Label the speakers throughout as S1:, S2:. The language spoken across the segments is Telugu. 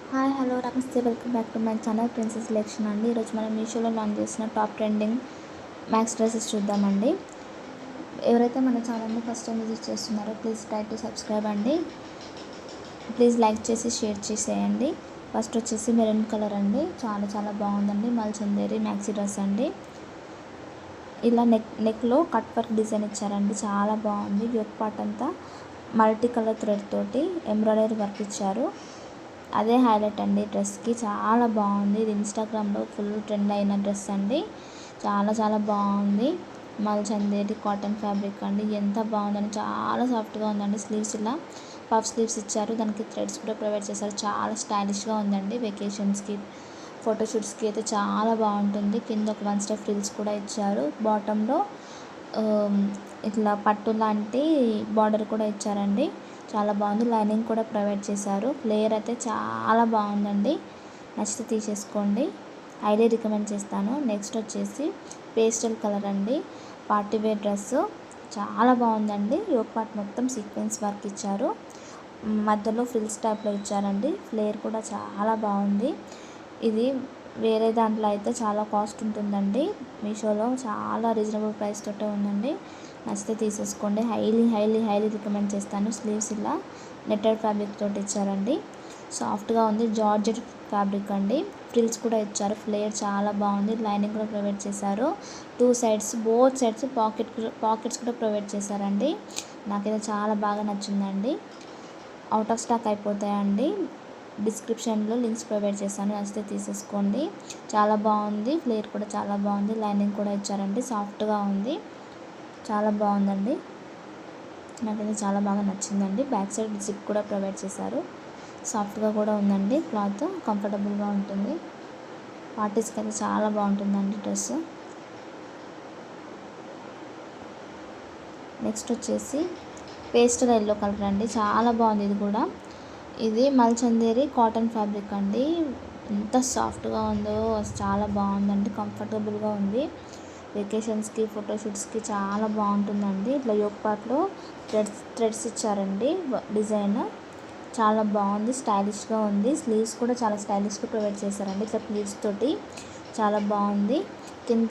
S1: హాయ్ హలో నమస్తే welcome back to my channel princess selection అండి. ఈరోజు మనం మీషోలో లాంచ్ చేసిన టాప్ ట్రెండింగ్ మ్యాక్స్ డ్రెస్సెస్ చూద్దామండి. ఎవరైతే మన ఛానల్ని ఫస్ట్ టైం విజిట్ చేస్తున్నారో ప్లీజ్ ట్రై టు సబ్స్క్రైబ్ అండి. ప్లీజ్ లైక్ చేసి షేర్ చేసేయండి. ఫస్ట్ వచ్చేసి మెరూన్ కలర్ అండి, చాలా బాగుందండి. మల్చందేరి మ్యాక్సీ డ్రెస్ అండి. ఇలా నెక్లో కట్ వర్క్ డిజైన్ ఇచ్చారండి, చాలా బాగుంది. యోక్ పార్ట్ అంతా మల్టీ కలర్ థ్రెడ్ తోటి ఎంబ్రాయిడరీ వర్క్ ఇచ్చారు. అదే హైలైట్ అండి డ్రెస్కి, చాలా బాగుంది. ఇది ఇన్స్టాగ్రామ్లో ఫుల్ ట్రెండ్ అయిన డ్రెస్ అండి. చాలా బాగుంది. మల్చందేరి కాటన్ ఫ్యాబ్రిక్ అండి, ఎంత బాగుందని, చాలా సాఫ్ట్గా ఉందండి. స్లీవ్స్ ఇలా పఫ్ స్లీవ్స్ ఇచ్చారు, దానికి థ్రెడ్స్ కూడా ప్రొవైడ్ చేశారు. చాలా స్టైలిష్గా ఉందండి. వెకేషన్స్కి ఫోటోషూట్స్కి అయితే చాలా బాగుంటుంది. కింద ఒక 1 స్టెప్ ఫ్రిల్స్ కూడా ఇచ్చారు. బాటంలో ఇట్లా పట్టు లాంటి బార్డర్ కూడా ఇచ్చారండి, చాలా బాగుంది. లైనింగ్ కూడా ప్రొవైడ్ చేశారు. ఫ్లేయర్ అయితే చాలా బాగుందండి. నచ్చితే తీసేసుకోండి, హైలీ రికమెండ్ చేస్తాను. నెక్స్ట్ వచ్చేసి పేస్టల్ కలర్ అండి, పార్టీ వేర్ డ్రెస్, చాలా బాగుందండి. యోక్ పార్ట్ మొత్తం సీక్వెన్స్ వర్క్ ఇచ్చారు, మధ్యలో ఫ్రిల్స్ టైప్లో ఇచ్చారండి. ఫ్లేయర్ కూడా చాలా బాగుంది. ఇది వేరే దాంట్లో అయితే చాలా కాస్ట్ ఉంటుందండి, మీషోలో చాలా రీజనబుల్ ప్రైస్ తోటే ఉందండి. నచ్చితే తీసేసుకోండి, హైలీ రికమెండ్ చేస్తాను. స్లీవ్స్ ఇలా నెట్టెడ్ ఫ్యాబ్రిక్ తోటి ఇచ్చారండి, సాఫ్ట్గా ఉంది. జార్జెట్ ఫ్యాబ్రిక్ అండి, ఫ్రిల్స్ కూడా ఇచ్చారు. ఫ్లేయర్ చాలా బాగుంది. లైనింగ్ కూడా ప్రొవైడ్ చేశారు. 2 సైడ్స్, బోత్ సైడ్స్ పాకెట్స్ కూడా ప్రొవైడ్ చేశారండి. నాకైతే చాలా బాగా నచ్చిందండి. అవుట్ ఆఫ్ స్టాక్ అయిపోతాయండి. డిస్క్రిప్షన్లో లింక్స్ ప్రొవైడ్ చేశాను, నచ్చితే తీసేసుకోండి. చాలా బాగుంది. ఫ్లేయర్ కూడా చాలా బాగుంది. లైనింగ్ కూడా ఇచ్చారండి, సాఫ్ట్గా ఉంది. చాలా బాగుందండి, నాకైతే చాలా బాగా నచ్చిందండి. బ్యాక్ సైడ్ జిప్ కూడా ప్రొవైడ్ చేశారు. సాఫ్ట్గా కూడా ఉందండి, క్లాత్ కంఫర్టబుల్గా ఉంటుంది. పార్టీస్కి అయితే చాలా బాగుంటుందండి డ్రెస్. నెక్స్ట్ వచ్చేసి పేస్టల్ ఎల్లో కలర్ అండి, చాలా బాగుంది. ఇది మల్చందేరి కాటన్ ఫ్యాబ్రిక్ అండి, ఎంత సాఫ్ట్గా ఉందో, చాలా బాగుందండి. కంఫర్టబుల్గా ఉంది. వెకేషన్స్కి ఫోటోషూట్స్కి చాలా బాగుంటుందండి. ఇట్లా యోక్ పార్ట్లో థ్రెడ్స్ ఇచ్చారండి, డిజైన్ చాలా బాగుంది. స్టైలిష్గా ఉంది. స్లీవ్స్ కూడా చాలా స్టైలిష్గా ప్రొవైడ్ చేశారండి, ఇట్లా ప్లీట్స్ తోటి చాలా బాగుంది. కింద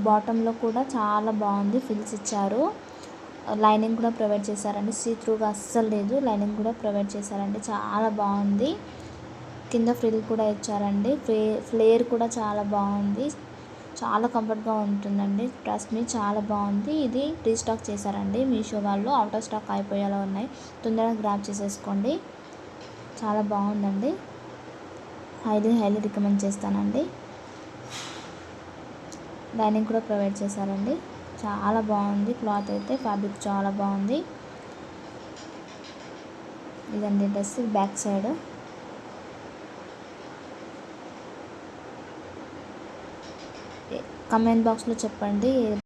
S1: బాటంలో కూడా చాలా బాగుంది, ఫిల్స్ ఇచ్చారు. లైనింగ్ కూడా ప్రొవైడ్ చేశారండి, సీ త్రూగా అస్సలు లేదు. లైనింగ్ కూడా ప్రొవైడ్ చేశారండి, చాలా బాగుంది. కింద ఫ్రిల్ కూడా ఇచ్చారండి. ఫ్లేయర్ కూడా చాలా బాగుంది, చాలా కంఫర్ట్గా ఉంటుందండి. ట్రస్ట్ మీ, చాలా బాగుంది. ఇది రీస్టాక్ చేశారండి మీషో వాళ్ళు, అవుట్ ఆఫ్ స్టాక్ అయిపోయేలా ఉన్నాయి. తొందరగా గ్రాబ్ చేసేసుకోండి, చాలా బాగుందండి. హైలీ రికమెండ్ చేస్తానండి. లైనింగ్ కూడా ప్రొవైడ్ చేశారండి, చాలా బాగుంది. క్లాత్ అయితే ఫ్యాబ్రిక్ చాలా బాగుంది. ఇదండి డ్రెస్ బ్యాక్ సైడ్. కమెంట్ బాక్స్లో చెప్పండి